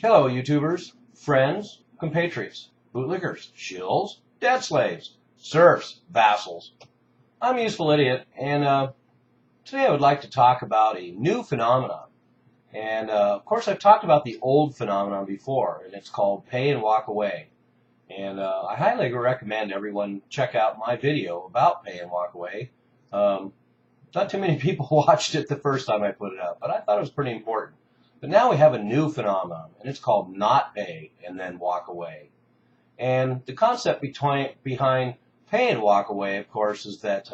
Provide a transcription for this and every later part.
Hello, YouTubers, friends, compatriots, bootlickers, shills, debt slaves, serfs, vassals. I'm Useful Idiot, and today I would like to talk about a new phenomenon. And of course, I've talked about the old phenomenon before, and it's called pay and walk away. And I highly recommend everyone check out my video about pay and walk away. Not too many people watched it the first time I put it up, but I thought it was pretty important. But now we have a new phenomenon, and it's called not pay and then walk away. And the concept behind pay and walk away, of course, is that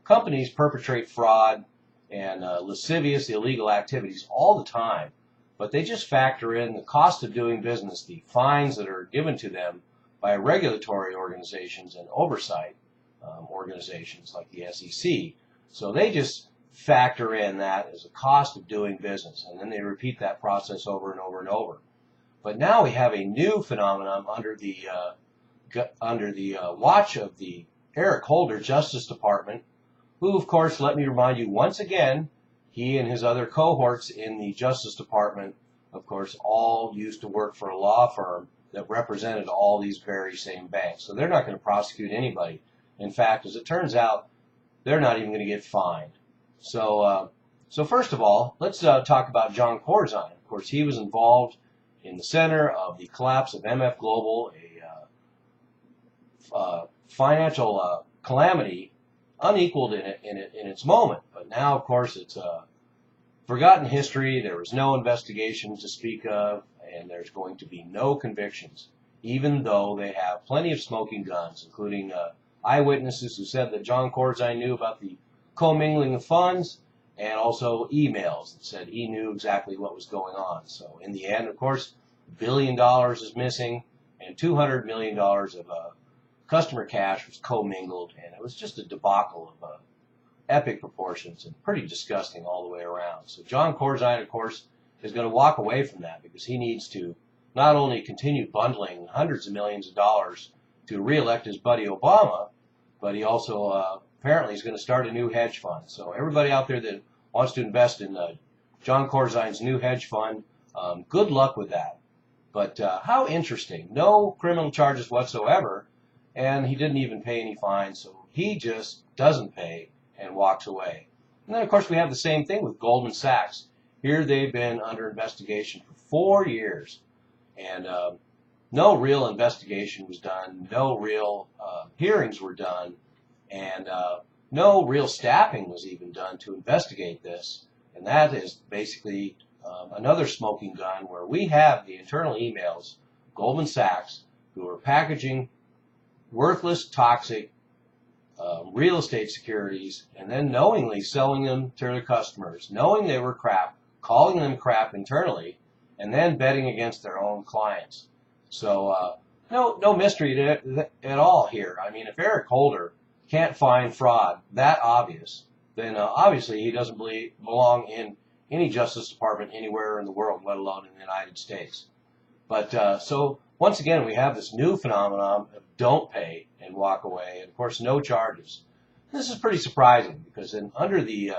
companies perpetrate fraud and lascivious illegal activities all the time, but they just factor in the cost of doing business, the fines that are given to them by regulatory organizations and oversight organizations like the SEC. So they just factor in that as a cost of doing business, and then they repeat that process over and over and over. But now we have a new phenomenon under the watch of the Eric Holder Justice Department, who, of course, let me remind you once again, he and his other cohorts in the Justice Department, of course, all used to work for a law firm that represented all these very same banks. So they're not going to prosecute anybody. In fact, as it turns out, they're not even going to get fined. So first of all, let's talk about Jon Corzine. Of course, he was involved in the center of the collapse of MF Global, a financial calamity unequaled in its moment. But now, of course, it's forgotten history. There was no investigation to speak of, and there's going to be no convictions, even though they have plenty of smoking guns, including eyewitnesses who said that Jon Corzine knew about the commingling of funds, and also emails that said he knew exactly what was going on. So in the end, of course, $1 billion is missing, and $200 million of customer cash was commingled, and it was just a debacle of epic proportions and pretty disgusting all the way around. So Jon Corzine, of course, is going to walk away from that because he needs to not only continue bundling hundreds of millions of dollars to reelect his buddy Obama, but he also apparently is going to start a new hedge fund. So everybody out there that wants to invest in Jon Corzine's new hedge fund, good luck with that. But how interesting. No criminal charges whatsoever, and he didn't even pay any fines, so he just doesn't pay and walks away. And then, of course, we have the same thing with Goldman Sachs. Here they've been under investigation for 4 years, and no real investigation was done, no real hearings were done, and no real staffing was even done to investigate this. And that is basically another smoking gun where we have the internal emails, Goldman Sachs, who are packaging worthless, toxic real estate securities and then knowingly selling them to their customers, knowing they were crap, calling them crap internally, and then betting against their own clients. So no mystery at all here. I mean, if Eric Holder can't find fraud that obvious, then obviously he doesn't belong in any Justice Department anywhere in the world, let alone in the United States. But so once again, we have this new phenomenon of don't pay and walk away, and of course no charges. This is pretty surprising because under the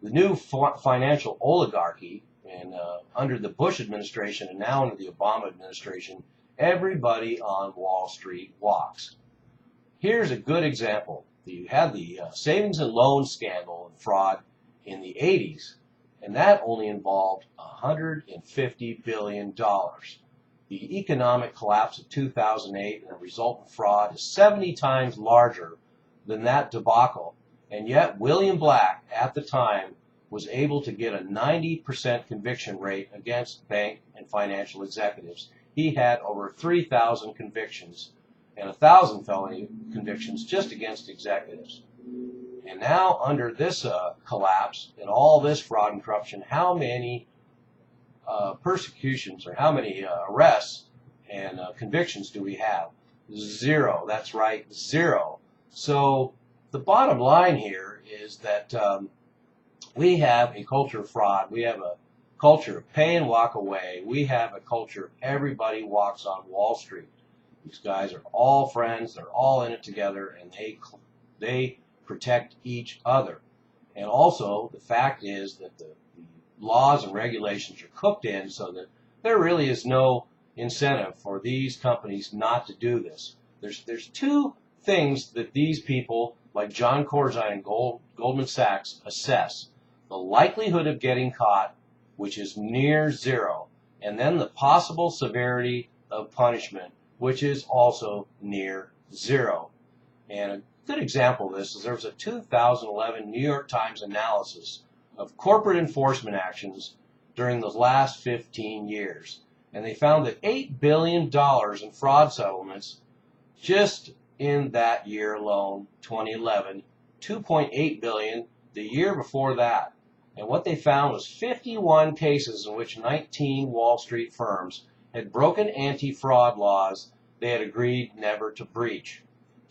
new financial oligarchy, and under the Bush administration and now under the Obama administration, everybody on Wall Street walks. Here's a good example. You had the savings and loan scandal and fraud in the 80s, and that only involved $150 billion. The economic collapse of 2008 and the resultant fraud is 70 times larger than that debacle, and yet William Black at the time was able to get a 90% conviction rate against bank and financial executives. He had over 3,000 convictions and 1,000 felony convictions just against executives. And now under this collapse and all this fraud and corruption, how many persecutions or how many arrests and convictions do we have? Zero. That's right, zero. So the bottom line here is that we have a culture of fraud. We have a culture of pay and walk away. We have a culture of everybody walks on Wall Street. These guys are all friends. They're all in it together, and they protect each other. And also, the fact is that the laws and regulations are cooked in so that there really is no incentive for these companies not to do this. There's two things that these people like Jon Corzine and Goldman Sachs assess: the likelihood of getting caught, which is near zero, and then the possible severity of punishment, which is also near zero. And a good example of this is there was a 2011 New York Times analysis of corporate enforcement actions during the last 15 years. And they found that $8 billion in fraud settlements just in that year alone, 2011, $2.8 billion the year before that. And what they found was 51 cases in which 19 Wall Street firms had broken anti-fraud laws they had agreed never to breach.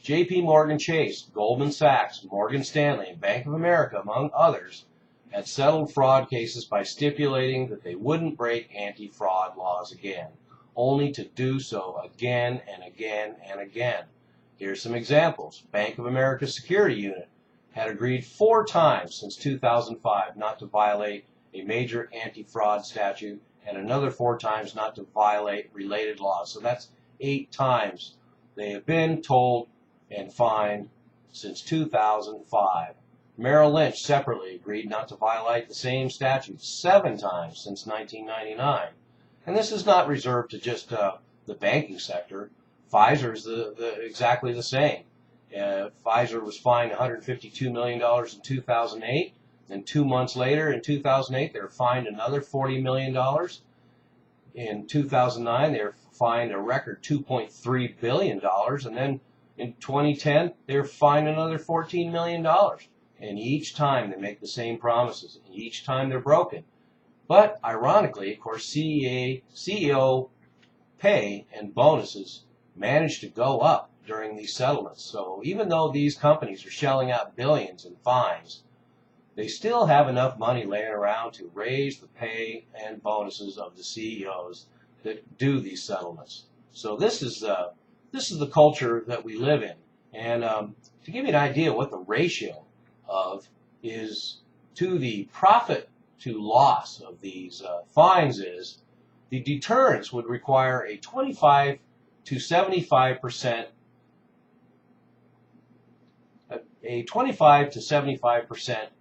J.P. Morgan Chase, Goldman Sachs, Morgan Stanley, and Bank of America, among others, had settled fraud cases by stipulating that they wouldn't break anti-fraud laws again, only to do so again and again and again. Here's some examples. Bank of America's security unit had agreed 4 times since 2005 not to violate a major anti-fraud statute, and another 4 times not to violate related laws. So that's 8 times they have been told and fined since 2005. Merrill Lynch separately agreed not to violate the same statute 7 times since 1999. And this is not reserved to just the banking sector. Pfizer is exactly the same. Pfizer was fined $152 million in 2008. Then 2 months later, in 2008, they were fined another $40 million. In 2009, they were fined a record $2.3 billion. And then in 2010, they were fined another $14 million. And each time they make the same promises, and each time they're broken. But ironically, of course, CEO pay and bonuses managed to go up during these settlements. So even though these companies are shelling out billions in fines, they still have enough money laying around to raise the pay and bonuses of the CEOs that do these settlements. So this is the culture that we live in. And to give you an idea what the ratio of is to the profit to loss of these fines is, the deterrence would require a 25 to 75%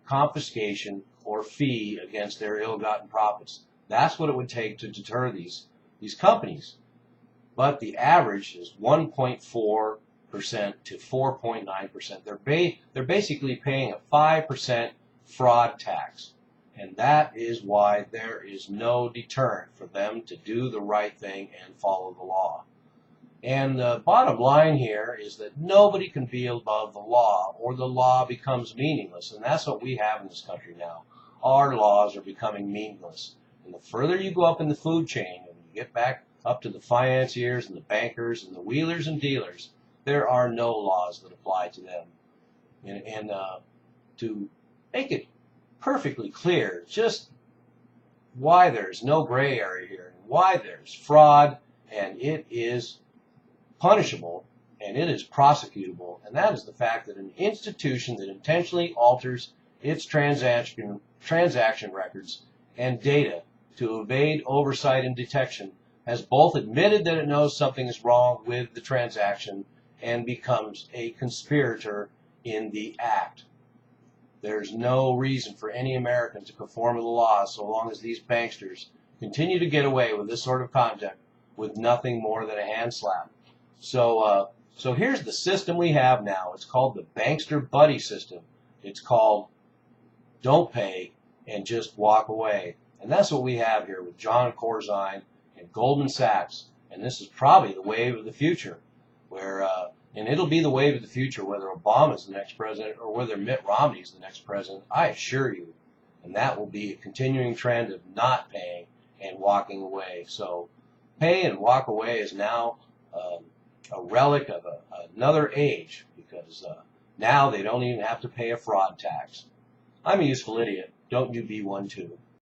confiscation or fee against their ill-gotten profits. That's what it would take to deter these companies. But the average is 1.4% to 4.9%. They're basically paying a 5% fraud tax. And that is why there is no deterrent for them to do the right thing and follow the law. And the bottom line here is that nobody can be above the law, or the law becomes meaningless. And that's what we have in this country now. Our laws are becoming meaningless. And the further you go up in the food chain, and you get back up to the financiers and the bankers and the wheelers and dealers, there are no laws that apply to them. And to make it perfectly clear just why there's no gray area here, and why there's fraud, and it is punishable, and it is prosecutable, and that is the fact that an institution that intentionally alters its transaction records and data to evade oversight and detection has both admitted that it knows something is wrong with the transaction and becomes a conspirator in the act. There's no reason for any American to conform to the law so long as these banksters continue to get away with this sort of conduct with nothing more than a hand slap. So here's the system we have now. It's called the bankster buddy system. It's called don't pay and just walk away. And that's what we have here with Jon Corzine and Goldman Sachs. And this is probably the wave of the future, and it'll be the wave of the future whether Obama's the next president or whether Mitt Romney's the next president, I assure you. And that will be a continuing trend of not paying and walking away. So pay and walk away is now a relic of another age, because now they don't even have to pay a fraud tax. I'm a useful idiot. Don't you be one too.